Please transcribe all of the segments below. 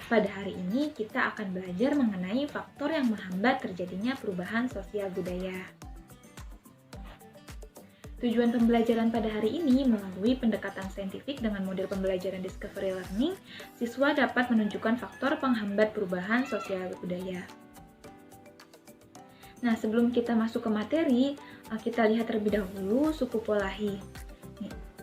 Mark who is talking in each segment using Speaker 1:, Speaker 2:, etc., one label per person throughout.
Speaker 1: Pada hari ini kita akan belajar mengenai faktor yang menghambat terjadinya perubahan sosial budaya. Tujuan pembelajaran pada hari ini melalui pendekatan saintifik dengan model pembelajaran discovery learning, siswa dapat menunjukkan faktor penghambat perubahan sosial budaya. Nah, sebelum kita masuk ke materi, kita lihat terlebih dahulu suku Polahi.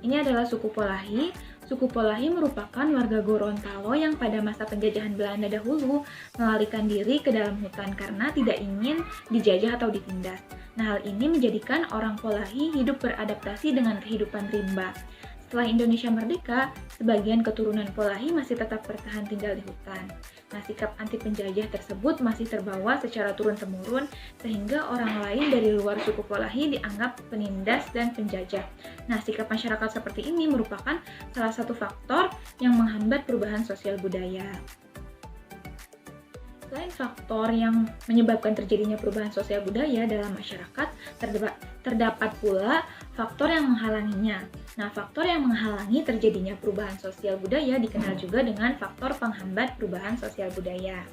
Speaker 1: Ini adalah suku Polahi. Suku Polahi merupakan warga Gorontalo yang pada masa penjajahan Belanda dahulu melarikan diri ke dalam hutan karena tidak ingin dijajah atau ditindas. Nah, hal ini menjadikan orang Polahi hidup beradaptasi dengan kehidupan rimba. Setelah Indonesia merdeka, sebagian keturunan Polahi masih tetap bertahan tinggal di hutan. Nah, sikap anti penjajah tersebut masih terbawa secara turun-temurun sehingga orang lain dari luar suku Polahi dianggap penindas dan penjajah. Nah, sikap masyarakat seperti ini merupakan salah satu faktor yang menghambat perubahan sosial budaya. Selain faktor yang menyebabkan terjadinya perubahan sosial budaya dalam masyarakat, terdapat pula faktor yang menghalanginya. Nah, faktor yang menghalangi terjadinya perubahan sosial budaya dikenal juga dengan faktor penghambat perubahan sosial budaya.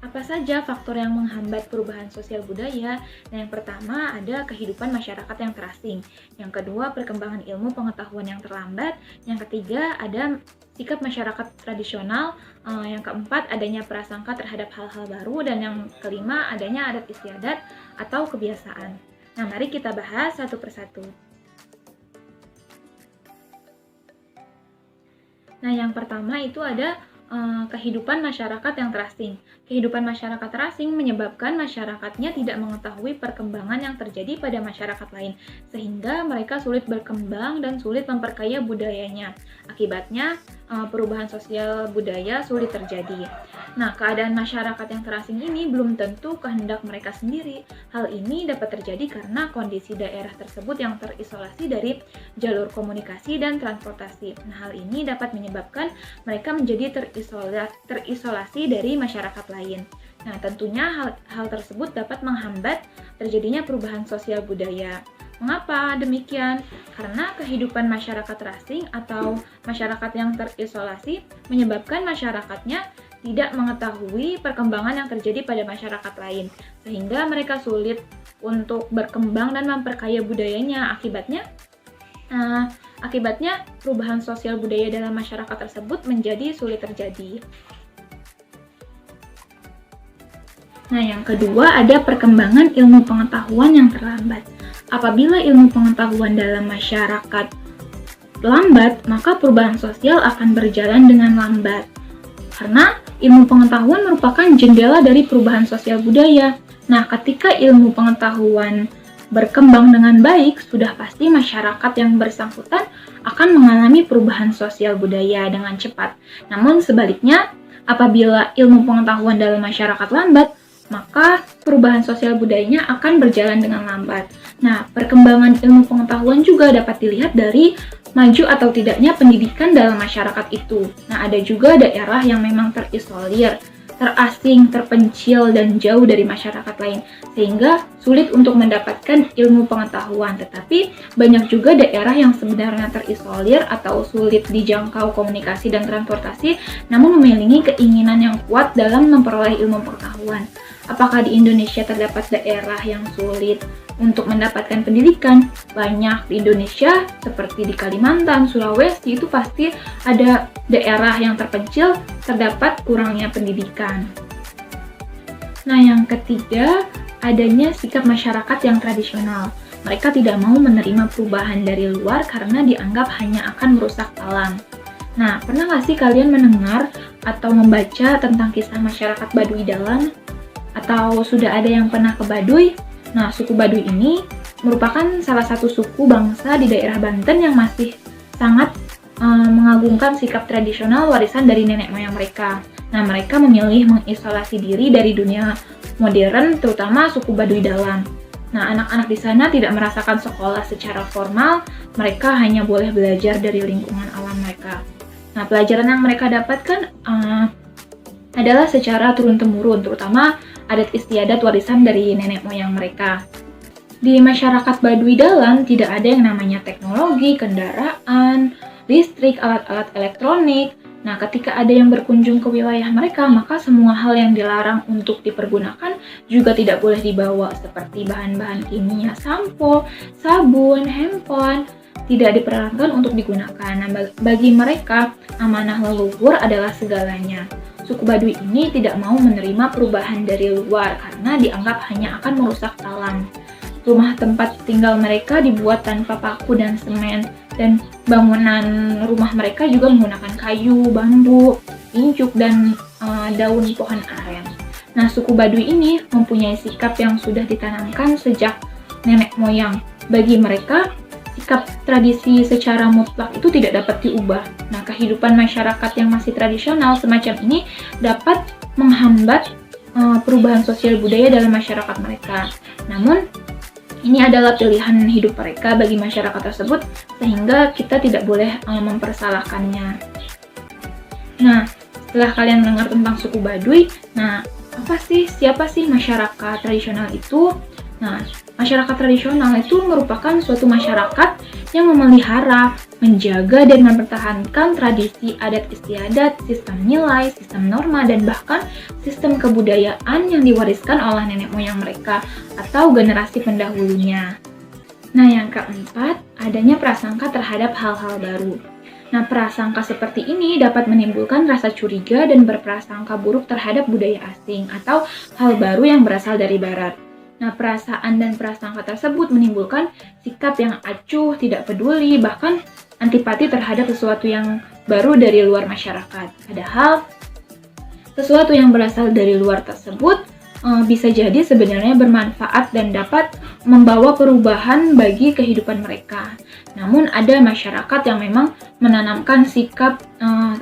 Speaker 1: Apa saja faktor yang menghambat perubahan sosial budaya? Nah, yang pertama ada kehidupan masyarakat yang terasing. Yang kedua, perkembangan ilmu pengetahuan yang terlambat. Yang ketiga, ada sikap masyarakat tradisional. Yang keempat, adanya prasangka terhadap hal-hal baru. Dan yang kelima, adanya adat istiadat atau kebiasaan. Nah, mari kita bahas satu persatu. Nah, yang pertama itu ada kehidupan masyarakat yang terasing. Kehidupan masyarakat terasing menyebabkan masyarakatnya tidak mengetahui perkembangan yang terjadi pada masyarakat lain, sehingga mereka sulit berkembang dan sulit memperkaya budayanya. Akibatnya, perubahan sosial budaya sulit terjadi. Nah, keadaan masyarakat yang terasing ini belum tentu kehendak mereka sendiri. Hal ini dapat terjadi karena kondisi daerah tersebut yang terisolasi dari jalur komunikasi dan transportasi. Nah, hal ini dapat menyebabkan mereka menjadi terisolasi dari masyarakat lain. Nah, tentunya hal tersebut dapat menghambat terjadinya perubahan sosial budaya. Mengapa demikian? Karena kehidupan masyarakat terasing atau masyarakat yang terisolasi menyebabkan masyarakatnya tidak mengetahui perkembangan yang terjadi pada masyarakat lain, sehingga mereka sulit untuk berkembang dan memperkaya budayanya. Akibatnya perubahan sosial budaya dalam masyarakat tersebut menjadi sulit terjadi. Nah, yang kedua ada perkembangan ilmu pengetahuan yang terlambat. Apabila ilmu pengetahuan dalam masyarakat lambat, maka perubahan sosial akan berjalan dengan lambat. Karena ilmu pengetahuan merupakan jendela dari perubahan sosial budaya. Nah, ketika ilmu pengetahuan berkembang dengan baik, sudah pasti masyarakat yang bersangkutan akan mengalami perubahan sosial budaya dengan cepat. Namun sebaliknya, apabila ilmu pengetahuan dalam masyarakat lambat, maka perubahan sosial budayanya akan berjalan dengan lambat. Nah, perkembangan ilmu pengetahuan juga dapat dilihat dari maju atau tidaknya pendidikan dalam masyarakat itu. Nah, ada juga daerah yang memang terisolir, terasing, terpencil, dan jauh dari masyarakat lain, sehingga sulit untuk mendapatkan ilmu pengetahuan. Tetapi banyak juga daerah yang sebenarnya terisolir atau sulit dijangkau komunikasi dan transportasi, namun memiliki keinginan yang kuat dalam memperoleh ilmu pengetahuan. Apakah di Indonesia terdapat daerah yang sulit untuk mendapatkan pendidikan? Banyak di Indonesia, seperti di Kalimantan, Sulawesi, itu pasti ada daerah yang terpencil, terdapat kurangnya pendidikan. Nah, yang ketiga, adanya sikap masyarakat yang tradisional. Mereka tidak mau menerima perubahan dari luar karena dianggap hanya akan merusak alam. Nah, pernah nggak sih kalian mendengar atau membaca tentang kisah masyarakat Baduy Dalam? Atau sudah ada yang pernah ke Baduy? Nah, suku Baduy ini merupakan salah satu suku bangsa di daerah Banten yang masih sangat mengagungkan sikap tradisional warisan dari nenek moyang mereka. Nah, mereka memilih mengisolasi diri dari dunia modern, terutama suku Baduy Dalam. Nah, anak-anak di sana tidak merasakan sekolah secara formal, mereka hanya boleh belajar dari lingkungan alam mereka. Nah, pelajaran yang mereka dapatkan adalah secara turun-temurun, terutama adat istiadat warisan dari nenek moyang mereka. Di masyarakat Baduy Dalam tidak ada yang namanya teknologi, kendaraan, listrik, alat-alat elektronik. Nah, ketika ada yang berkunjung ke wilayah mereka, maka semua hal yang dilarang untuk dipergunakan juga tidak boleh dibawa, seperti bahan-bahan kimia, sampo, sabun, handphone, tidak diperkenankan untuk digunakan. Nah, bagi mereka, amanah leluhur adalah segalanya. Suku Baduy ini tidak mau menerima perubahan dari luar karena dianggap hanya akan merusak alam. Rumah tempat tinggal mereka dibuat tanpa paku dan semen, dan bangunan rumah mereka juga menggunakan kayu, bambu, injuk, dan daun pohon aren. Nah, suku Baduy ini mempunyai sikap yang sudah ditanamkan sejak nenek moyang. Bagi mereka, sikap tradisi secara mutlak itu tidak dapat diubah. Nah, kehidupan masyarakat yang masih tradisional semacam ini dapat menghambat perubahan sosial budaya dalam masyarakat mereka. Namun, ini adalah pilihan hidup mereka bagi masyarakat tersebut, sehingga kita tidak boleh mempersalahkannya. Nah, setelah kalian mendengar tentang suku Baduy, siapa sih masyarakat tradisional itu? Nah, masyarakat tradisional itu merupakan suatu masyarakat yang memelihara, menjaga, dan mempertahankan tradisi adat istiadat, sistem nilai, sistem norma, dan bahkan sistem kebudayaan yang diwariskan oleh nenek moyang mereka atau generasi pendahulunya. Nah, yang keempat, adanya prasangka terhadap hal-hal baru. Nah, prasangka seperti ini dapat menimbulkan rasa curiga dan berprasangka buruk terhadap budaya asing atau hal baru yang berasal dari barat. Nah, perasaan dan prasangka tersebut menimbulkan sikap yang acuh, tidak peduli, bahkan antipati terhadap sesuatu yang baru dari luar masyarakat. Padahal, sesuatu yang berasal dari luar tersebut bisa jadi sebenarnya bermanfaat dan dapat membawa perubahan bagi kehidupan mereka. Namun ada masyarakat yang memang menanamkan sikap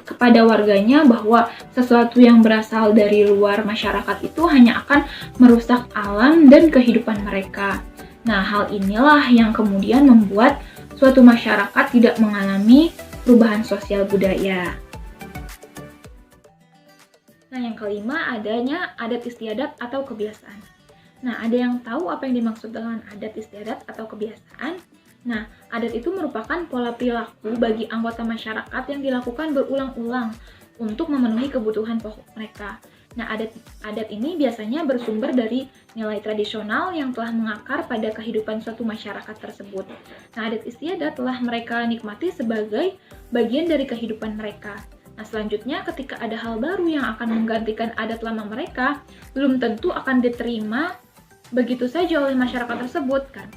Speaker 1: kepada warganya bahwa sesuatu yang berasal dari luar masyarakat itu hanya akan merusak alam dan kehidupan mereka. Nah, hal inilah yang kemudian membuat suatu masyarakat tidak mengalami perubahan sosial budaya. Nah, yang kelima adanya adat istiadat atau kebiasaan. Nah, ada yang tahu apa yang dimaksud dengan adat istiadat atau kebiasaan? Nah, adat itu merupakan pola perilaku bagi anggota masyarakat yang dilakukan berulang-ulang untuk memenuhi kebutuhan pokok mereka. Nah, adat ini biasanya bersumber dari nilai tradisional yang telah mengakar pada kehidupan suatu masyarakat tersebut. Nah, adat istiadat telah mereka nikmati sebagai bagian dari kehidupan mereka. Nah, selanjutnya ketika ada hal baru yang akan menggantikan adat lama mereka, belum tentu akan diterima begitu saja oleh masyarakat tersebut kan.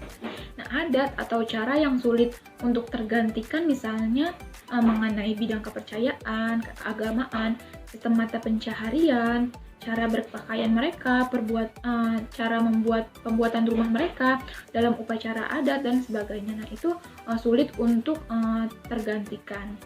Speaker 1: Nah, adat atau cara yang sulit untuk tergantikan misalnya mengenai bidang kepercayaan, keagamaan, sistem mata pencaharian, cara berpakaian mereka, cara pembuatan rumah mereka dalam upacara adat dan sebagainya. Nah, itu sulit untuk tergantikan.